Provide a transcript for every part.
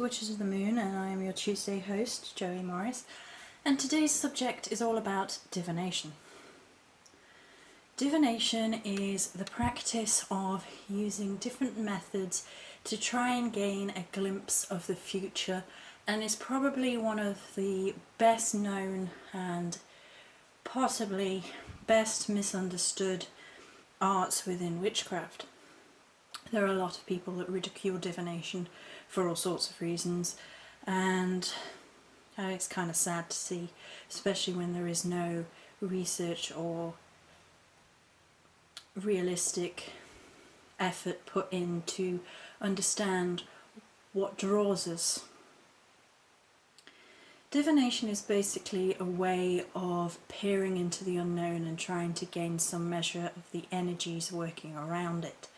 Witches of the Moon, and I am your Tuesday host, Joey Morris, and today's subject is all about divination. Divination is the practice of using different methods to try and gain a glimpse of the future, and is probably one of the best known and possibly best misunderstood arts within witchcraft. There are a lot of people that ridicule divination for all sorts of reasons, and it's kind of sad to see, especially when there is no research or realistic effort put in to understand what draws us. Divination is basically a way of peering into the unknown and trying to gain some measure of the energies working around it.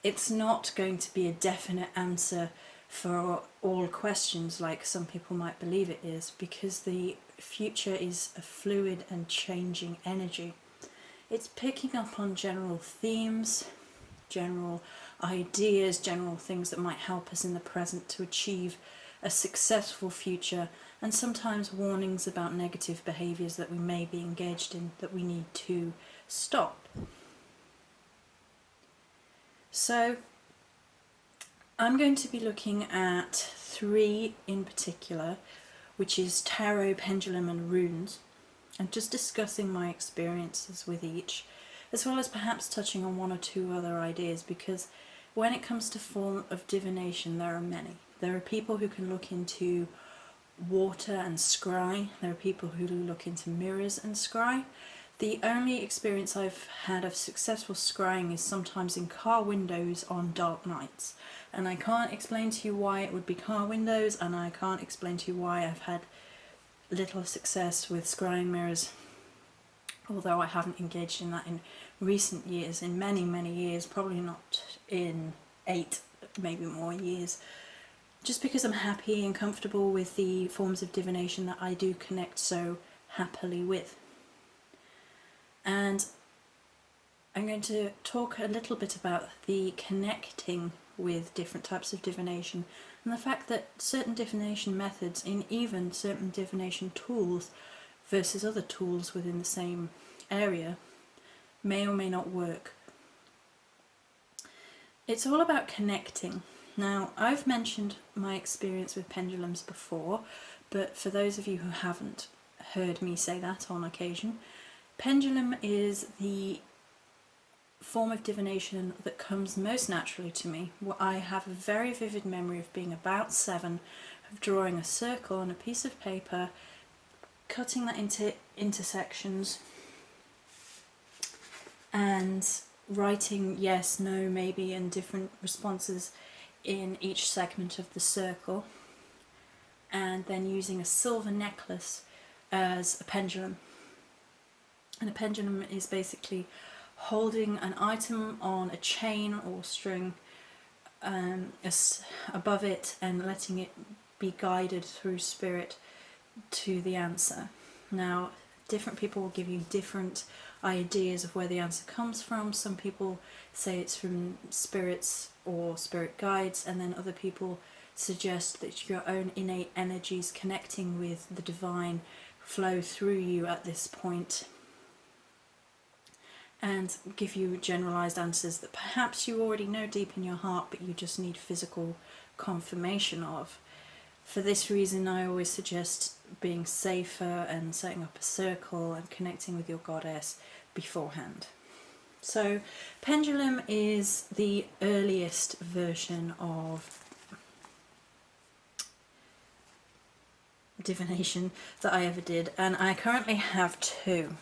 It's not going to be a definite answer for all questions like some people might believe it is, because the future is a fluid and changing energy. It's picking up on general themes, general ideas, general things that might help us in the present to achieve a successful future, and sometimes warnings about negative behaviours that we may be engaged in that we need to stop. So I'm going to be looking at three in particular, which is tarot, pendulum and runes, and just discussing my experiences with each, as well as perhaps touching on one or two other ideas, because when it comes to form of divination there are many. There are people who can look into water and scry, there are people who look into mirrors and scry. The only experience I've had of successful scrying is sometimes in car windows on dark nights, and I can't explain to you why it would be car windows, and I can't explain to you why I've had little success with scrying mirrors, although I haven't engaged in that in recent years, in many years, probably not in 8, maybe more years, just because I'm happy and comfortable with the forms of divination that I do connect so happily with. And I'm going to talk a little bit about the connecting with different types of divination, and the fact that certain divination methods, in even certain divination tools versus other tools within the same area, may or may not work. It's all about connecting. Now, I've mentioned my experience with pendulums before, but for those of you who haven't heard me say that on occasion, pendulum is the form of divination that comes most naturally to me. I have a very vivid memory of being about 7, of drawing a circle on a piece of paper, cutting that into intersections, and writing yes, no, maybe, and different responses in each segment of the circle, and then using a silver necklace as a pendulum. And a pendulum is basically holding an item on a chain or string above it and letting it be guided through spirit to the answer. Now, different people will give you different ideas of where the answer comes from. Some people say it's from spirits or spirit guides, and then other people suggest that your own innate energies connecting with the divine flow through you at this point and give you generalised answers that perhaps you already know deep in your heart, but you just need physical confirmation of. For this reason, I always suggest being safer and setting up a circle and connecting with your goddess beforehand. So, pendulum is the earliest version of divination that I ever did, and I currently have 2.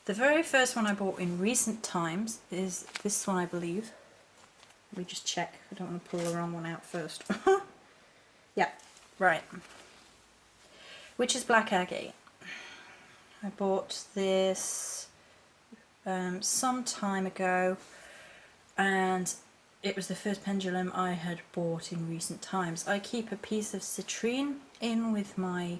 The very first one I bought in recent times is this one, I believe. Let me just check. I don't want to pull the wrong one out first. Yeah, right. Which is Black Agate. I bought this some time ago, and it was the first pendulum I had bought in recent times. I keep a piece of citrine in with my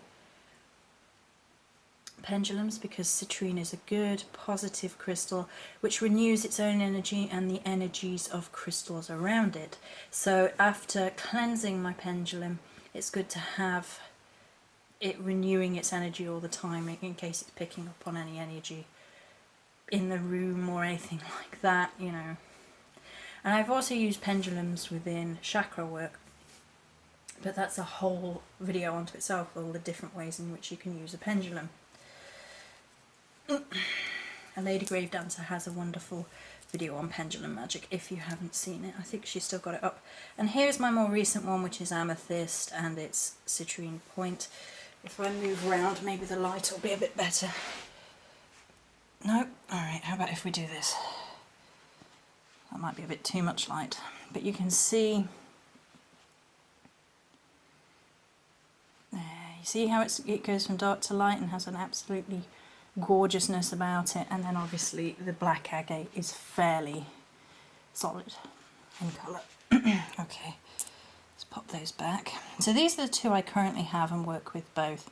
pendulums because citrine is a good positive crystal which renews its own energy and the energies of crystals around it. So after cleansing my pendulum, it's good to have it renewing its energy all the time in case it's picking up on any energy in the room or anything like that, you know. And I've also used pendulums within chakra work, but that's a whole video onto itself, all the different ways in which you can use a pendulum. A Lady Grave Dancer has a wonderful video on pendulum magic if you haven't seen it. I think she's still got it up. And here's my more recent one, which is amethyst and it's citrine point. If I move around, maybe the light will be a bit better. No? Alright, how about if we do this? That might be a bit too much light. But you can see... There, you see how it goes from dark to light and has an absolutely gorgeousness about it. And then obviously the black agate is fairly solid in colour. Okay, let's pop those back. So these are the two I currently have and work with both.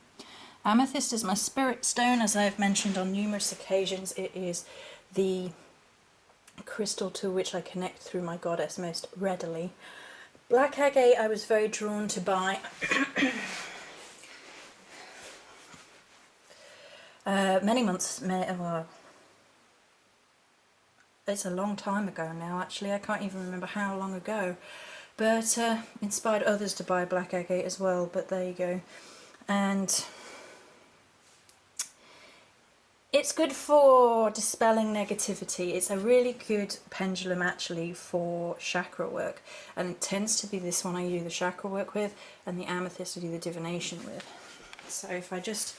Amethyst is my spirit stone, as I have mentioned on numerous occasions. It is the crystal to which I connect through my goddess most readily. Black agate I was very drawn to buy many months, well, it's a long time ago now actually, I can't even remember how long ago, but inspired others to buy black agate as well, but there you go. And it's good for dispelling negativity. It's a really good pendulum actually for chakra work, and it tends to be this one I do the chakra work with, and the amethyst I do the divination with. So if I just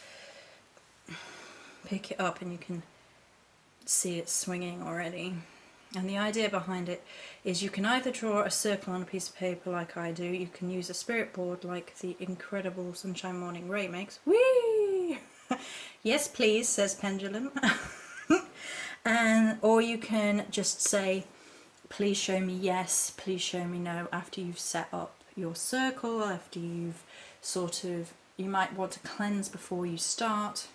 pick it up and you can see it swinging already. And the idea behind it is you can either draw a circle on a piece of paper like I do, you can use a spirit board like the incredible Sunshine Morning Ray makes. Whee! Yes please, says Pendulum. And or you can just say, please show me yes, please show me no, after you've set up your circle, after you've sort of, you might want to cleanse before you start.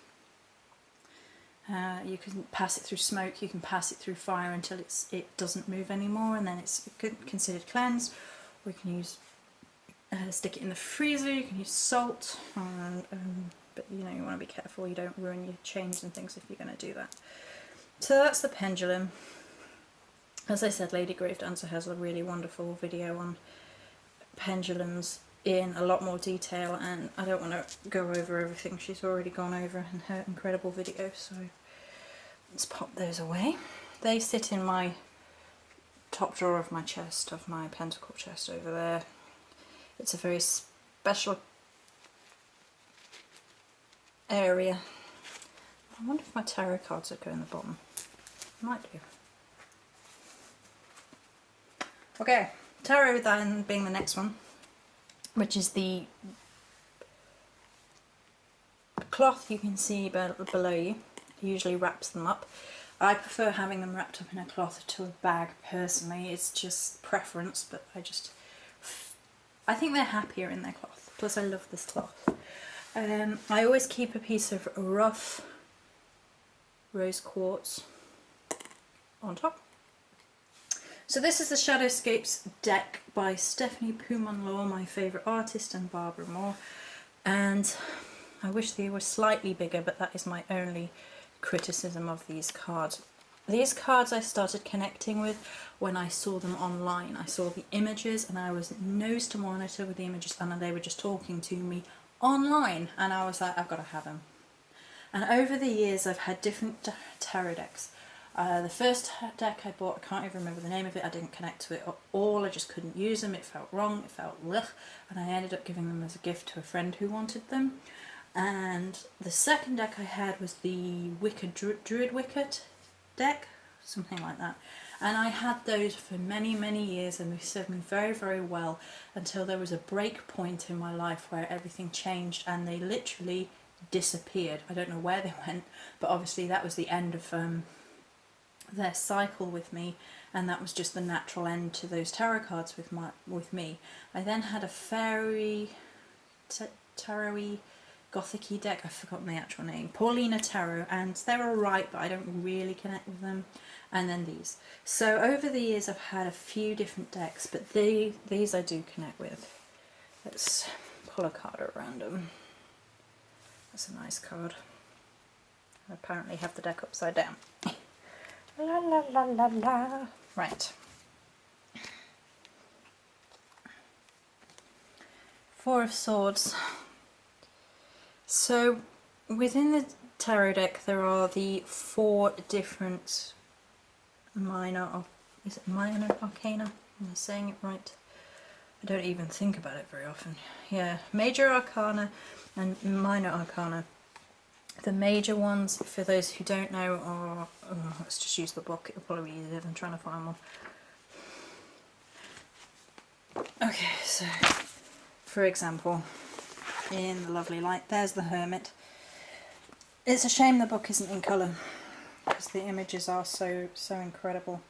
You can pass it through smoke, you can pass it through fire until it doesn't move anymore, and then it's considered cleansed. Or you can use stick it in the freezer, you can use salt, but you know, you want to be careful you don't ruin your chains and things if you're going to do that. So that's the pendulum. As I said, Lady Grave Dancer has a really wonderful video on pendulums in a lot more detail, and I don't want to go over everything she's already gone over in her incredible video, so let's pop those away. They sit in my top drawer of my chest, of my pentacle chest over there. It's a very special area. I wonder if my tarot cards would go in the bottom. Might do. Okay, tarot then being the next one, which is the cloth you can see below you. It usually wraps them up. I prefer having them wrapped up in a cloth to a bag personally. It's just preference, but I think they're happier in their cloth. Plus I love this cloth. I always keep a piece of rough rose quartz on top. So this is the Shadowscapes deck by Stephanie Pumanlaw, my favourite artist, and Barbara Moore. And I wish they were slightly bigger, but that is my only criticism of these cards. These cards I started connecting with when I saw them online. I saw the images and I was nose to monitor with the images, and they were just talking to me online, and I was like, I've got to have them. And over the years I've had different tarot decks. The first deck I bought, I can't even remember the name of it, I didn't connect to it at all, I just couldn't use them, it felt wrong, it felt ugh, and I ended up giving them as a gift to a friend who wanted them. And the second deck I had was the Druid Wicket deck, something like that. And I had those for many, many years, and they served me very, very well until there was a break point in my life where everything changed and they literally disappeared. I don't know where they went, but obviously that was the end of their cycle with me, and that was just the natural end to those tarot cards with me. I then had a fairy tarot-y gothic-y deck. I've forgotten the actual name. Paulina Tarot, and they're alright, but I don't really connect with them. And then these. So over the years I've had a few different decks, but these I do connect with. Let's pull a card at random. That's a nice card. I apparently have the deck upside down. La la la la la. Right. Four of Swords. So within the tarot deck there are the 4 different is it minor arcana? Am I saying it right? I don't even think about it very often. Yeah, major arcana and minor arcana. The major ones, for those who don't know, are... Oh, let's just use the book, it'll probably be easier than trying to find one. Okay, so, for example, in the lovely light, there's the Hermit. It's a shame the book isn't in colour, because the images are so incredible.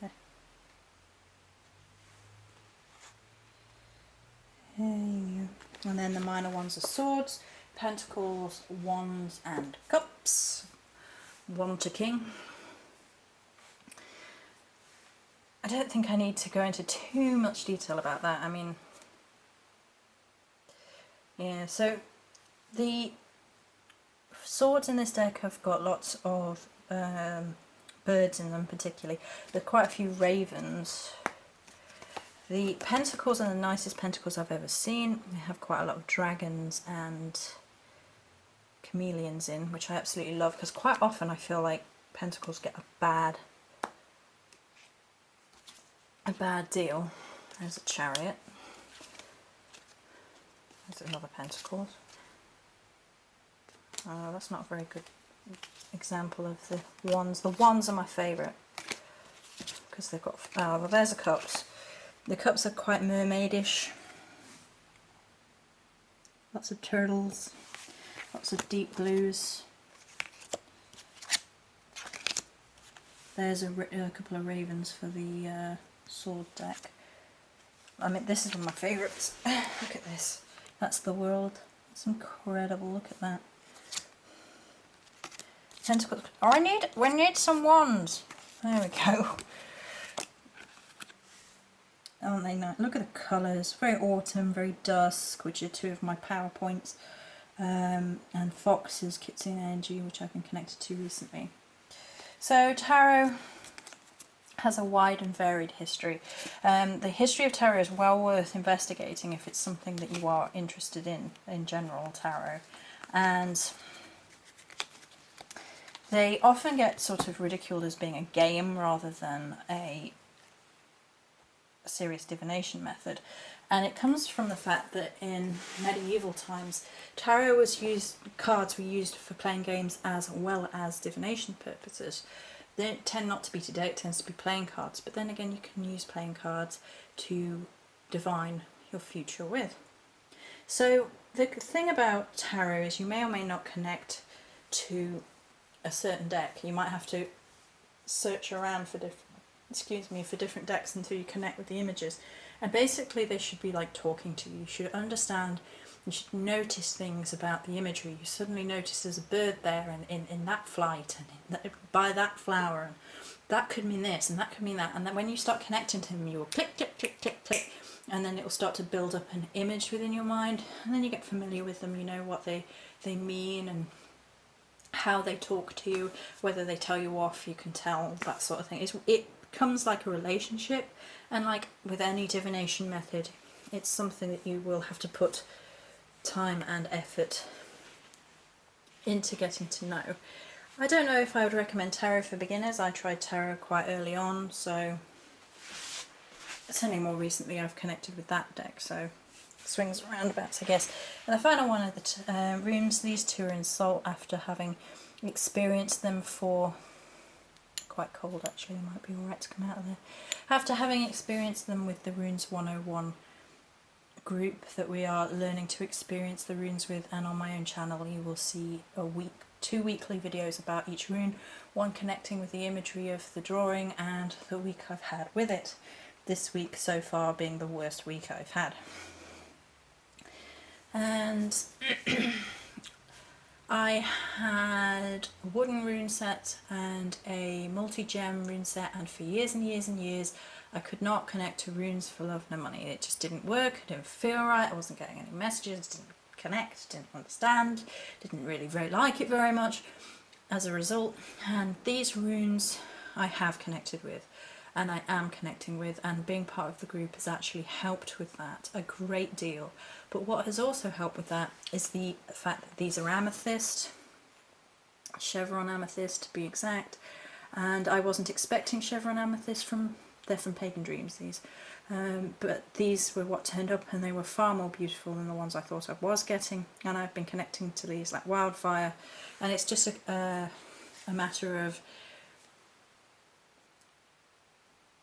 And then the minor ones are Swords, Pentacles, Wands and Cups. Wand to King. I don't think I need to go into too much detail about that. I mean, yeah, so the swords in this deck have got lots of birds in them particularly. There's quite a few ravens. The pentacles are the nicest pentacles I've ever seen. They have quite a lot of dragons and chameleons in, which I absolutely love, because quite often I feel like pentacles get a bad deal. There's a Chariot. There's another Pentacles. Oh, that's not a very good example of the Wands. The Wands are my favourite because they've got... Oh, well, there's the Cups. The Cups are quite mermaidish. Lots of turtles. Lots of deep blues. There's a couple of ravens for the sword deck. I mean, this is one of my favourites. Look at this. That's the World. It's incredible. Look at that. Tentacles. Oh, we need some wands. There we go. Aren't they nice? Look at the colours. Very autumn, very dusk, which are 2 of my PowerPoints. And Fox's Kitsune Energy, which I've been connected to recently. So tarot has a wide and varied history. The history of tarot is well worth investigating if it's something that you are interested in general, tarot. And they often get sort of ridiculed as being a game rather than a serious divination method. And it comes from the fact that in medieval times, tarot was used, cards were used for playing games as well as divination purposes. They tend not to be today, it tends to be playing cards, but then again you can use playing cards to divine your future with. So the thing about tarot is you may or may not connect to a certain deck. You might have to search around for different decks until you connect with the images. And basically they should be like talking to you. You should understand, you should notice things about the imagery. You suddenly notice there's a bird there and in that flight and by that flower, and that could mean this and that could mean that. And then when you start connecting to them, you will click, click, click, click, click, and then it will start to build up an image within your mind, and then you get familiar with them, you know what they mean and how they talk to you, whether they tell you off, you can tell, that sort of thing. It becomes like a relationship, and like with any divination method, it's something that you will have to put time and effort into getting to know. I don't know if I would recommend tarot for beginners. I tried tarot quite early on, so it's only more recently I've connected with that deck, so swings and roundabouts, I guess. And the final one of the runes, these 2 are in Salt after having experienced them for... quite cold actually, it might be alright to come out of there. After having experienced them with the Runes 101 group that we are learning to experience the runes with, and on my own channel you will see 2 weekly videos about each rune, one connecting with the imagery of the drawing and the week I've had with it. This week so far being the worst week I've had. And I had a wooden rune set and a multi-gem rune set, and for years and years and years I could not connect to runes for love nor money. It just didn't work, it didn't feel right, I wasn't getting any messages, didn't connect, didn't understand, didn't really very like it very much as a result. And these runes I have connected with, and I am connecting with, and being part of the group has actually helped with that a great deal. But what has also helped with that is the fact that these are amethyst, chevron amethyst to be exact, and I wasn't expecting chevron amethyst they're from Pagan Dreams, these, but these were what turned up, and they were far more beautiful than the ones I thought I was getting, and I've been connecting to these like wildfire, and it's just a matter of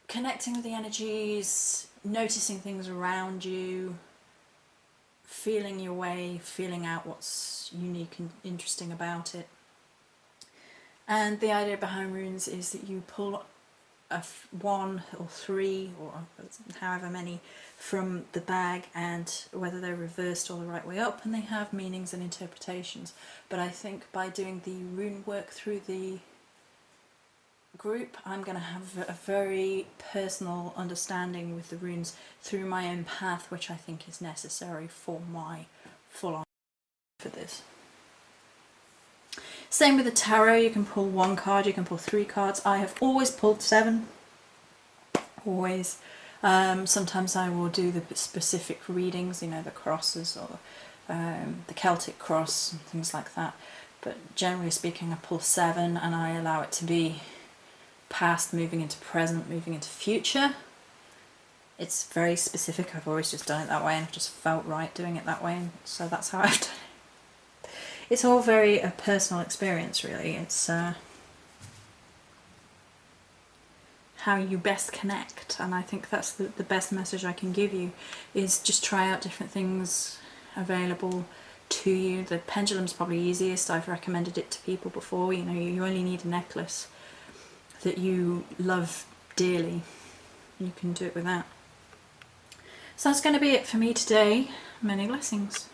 connecting with the energies, noticing things around you, feeling your way, feeling out what's unique and interesting about it. And the idea behind runes is that you pull one or three or however many from the bag, and whether they're reversed or the right way up, and they have meanings and interpretations. But I think by doing the rune work through the group, I'm going to have a very personal understanding with the runes through my own path, which I think is necessary for my full-on for this. Same with the tarot, you can pull one card, you can pull 3 cards. I have always pulled 7, always. Sometimes I will do the specific readings, you know, the crosses or the Celtic cross and things like that. But generally speaking, I pull 7 and I allow it to be past, moving into present, moving into future. It's very specific. I've always just done it that way, and I've just felt right doing it that way, and so that's how I've done it. It's all very a personal experience, really. It's how you best connect, and I think that's the best message I can give you, is just try out different things available to you. The pendulum's probably easiest. I've recommended it to people before. You know, you only need a necklace that you love dearly. You can do it with that. So that's going to be it for me today. Many blessings.